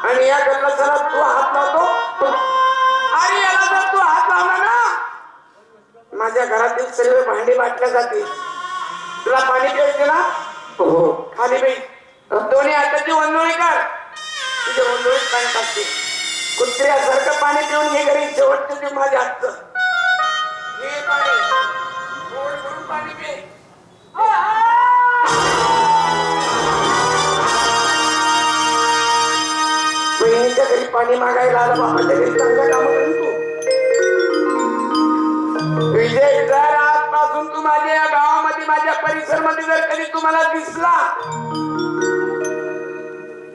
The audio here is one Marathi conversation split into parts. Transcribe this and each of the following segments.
आणि या गल्लासाला तू हात लावतो. अरे याला जर तू हात लावला ना माझ्या घरातील सर्व भांडी वाटल्या जातील. तुला पाणी प्यायचे ना हो खाली बाई दोन्ही हाताची वंदोळी कर. तुझ्या वंदोळीत पाणी टाकते. कुत्र्यासारखं पाणी पिऊन घे घरी. शेवटचं ते माझ्या हातचं हे पाणी गोड करून पाणी पे. बहिणीच्या घरी पाणी मागायला आला बाबाच्या घरी चांगल्या कामं करून तू विजय जर आजपासून तू माझ्या या गावामध्ये माझ्या परिसरमध्ये जर कधी तुम्हाला दिसला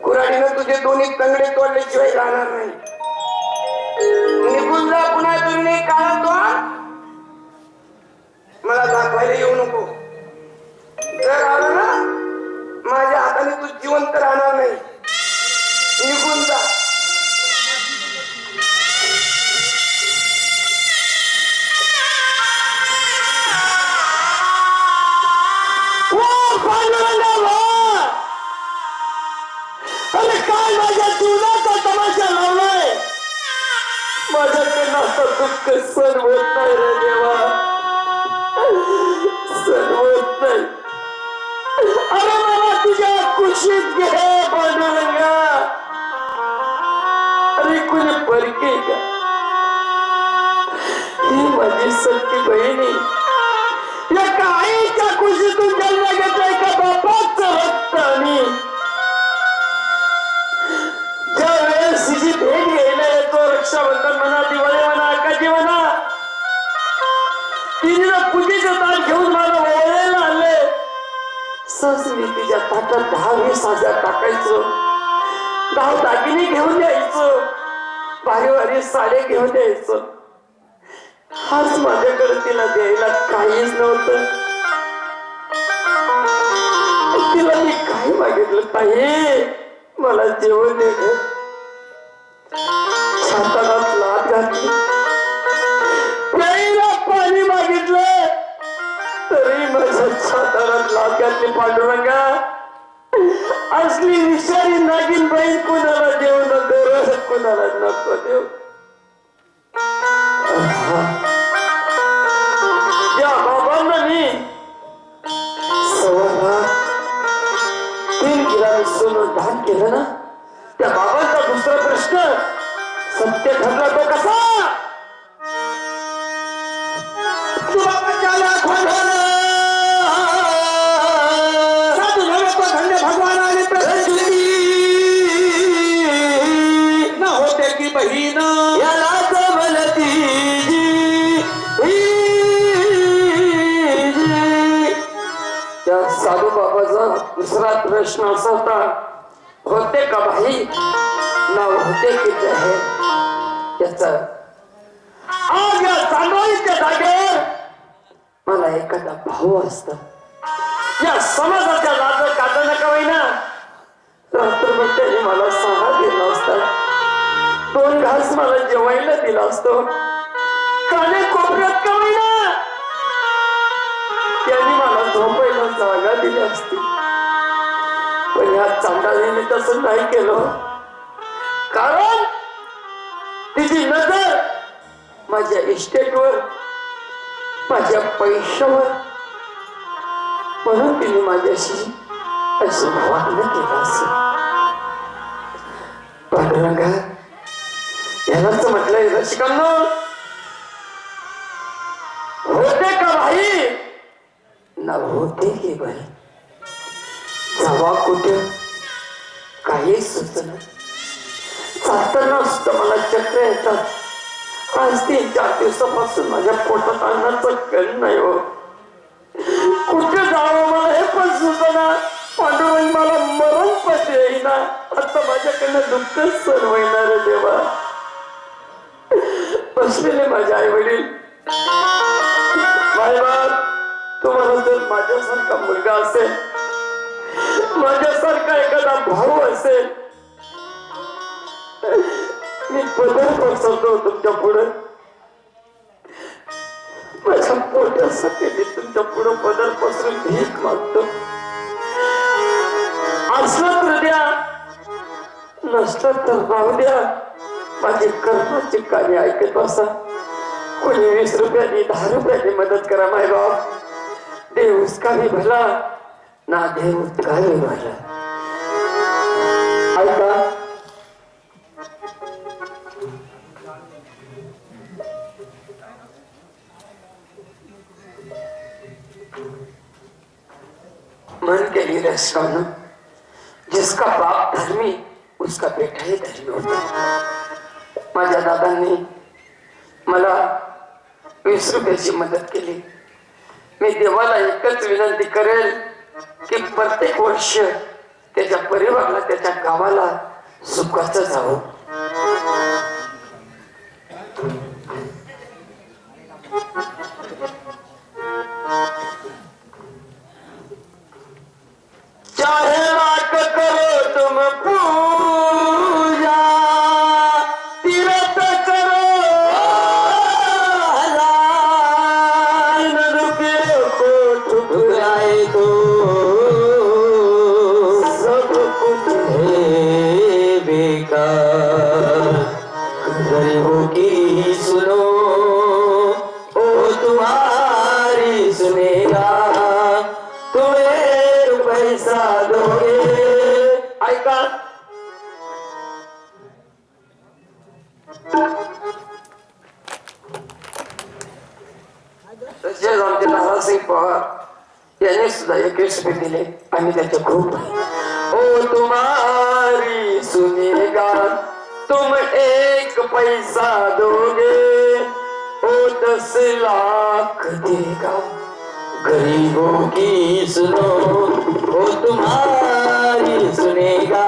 कुऱ्हाडीनं तुझे दोन्ही तंगडे तोडल्याशिवाय राहणार नाही. निघून जा पुन्हा तुम्ही काळा तोड. मला दाखवायला येऊ नको. जर आलं ना माझ्या हाताने तू जिवंत राहणार नाही. निघून जा. अरे काय माझ्या जीवनाचा तमाशा लावलाय. माझ्याकडनं असं दुःख सण होत नाही रे देवा. सण होत नाही. अरे मला तुझ्या कुशीत घे पांडुरंगा. अरे कुणी परके का ही माझी सख्खी बहिणी या काळीच्या कुशीतून जन्म घेतलाय का बापाचं रक्त. आणि ज्या वेळेस तिची भेट घ्यायला येतो रक्षाबंधन म्हणा दिवाळी म्हणा आकाशी म्हणा तिने पूजेचं ताट घेऊन मला ओळायला आणले. सहज मी तिच्या ताटात 10-20 हजार टाकायचो. 10 दागिने घेऊन यायचो. भारी साडे घेऊन यायचो. हाच माझ्याकडे तिला द्यायला काहीच नव्हतं. तिला मी काय मागितलं ताई मला जेवण दे. छातानात लाट घातली. प्यायला पाणी मागितलं तरी माझ्या छातानात लाट घातली. पांडुरंगा असली विषारी नागिन बहीण कुणाला देऊ नको. कुणाला नको देऊ. या बाबांना मी 3 किलो सोनं दान केलं ना त्या बाबांचा दुसरा प्रश्न सत्य ठरला तो कसा. भगवान आणि न होते की बहीण याला जमलती त्या साधू बाबाचा दुसरा प्रश्न असा होता होते का भाई ना होते की आहे याचा. आज या चांदोलीच्या जागेवर मला एखादा भाऊ असता या समाजाच्या लाज काढ नका होईना रात्रभर त्याने मला सहा दिला असता. 2 घास मला जेवायला दिला असतो. काने कोपऱ्यात का होईना त्यांनी मला झोपायला जागा दिली असती. पण या चांडाळीने तसं नाही केलं. कारण तिची नजर माझ्या इस्टेटवर माझ्या पैशावर म्हणून तिने माझ्याशी असं वागणं केलं. असं पांडुरंगा यालाच म्हटलंय रसिकांनो होते का भाई ना होते की बाई. जावा कुठे काही सुचना. चालताना सुद्धा मला चक्र येतात. आज 3-4 दिवसापासून माझ्या पोटात अन्नाचं कण नाही हो. कुठे जावं मला हे पण सुचना. पांडुरंग मला मरण पण येईना. आता माझ्याकडनं दुःखच सण होणार देवा. बसलेले माझे आई वडील मायबाप तुम्हाला जर माझ्यासारखा मुलगा असेल माझ्यासारखा एखादा भाऊ असेल मी पदर पसरतो तुमच्या पुढे. माझ्या पोटासाठी मी तुमच्या पुढे पदर पसरून भीक मागतो. असलं तर द्या नसतं तर राहू द्या, माझी कर्माची कार्य ऐकत बसा. कोणी 20 रुपयानी 10 रुपयानी मदत करा माय बाप. देव उसका भी भला ना देव उसका भी भला. ऐका, मन के लिए रचना, जिसका बाप धर्मी उसका बेटा ही धर्मी होता. माझ्या दादांनी मला 20 रुपयाची मदत केली. मी देवाला एकच विनंती करेल की प्रत्येक वर्ष त्याच्या परिवाराला त्याच्या गावाला सुखाचं जावं. चाहे लाख करो तुम पूजा, तीरथ करो हजार, न रुपये को ठुकराए तो सब कुछ है बेकार. गरीबों की सुनो ओ तुम्हारी सुनेगा, तुम्हें पैसा दोगे. ऐका, तसेच आमचे दादासिंग पवार यांनी सुद्धा 21 रुपये दिले. आम्ही त्याच्या खूप ओ तुम्हारी सुनेगा, तुम 1 पैसा दोगे, ओ 10 लाख देगा. गरीबों की सुनो ओ तुम्हारी सुनेगा,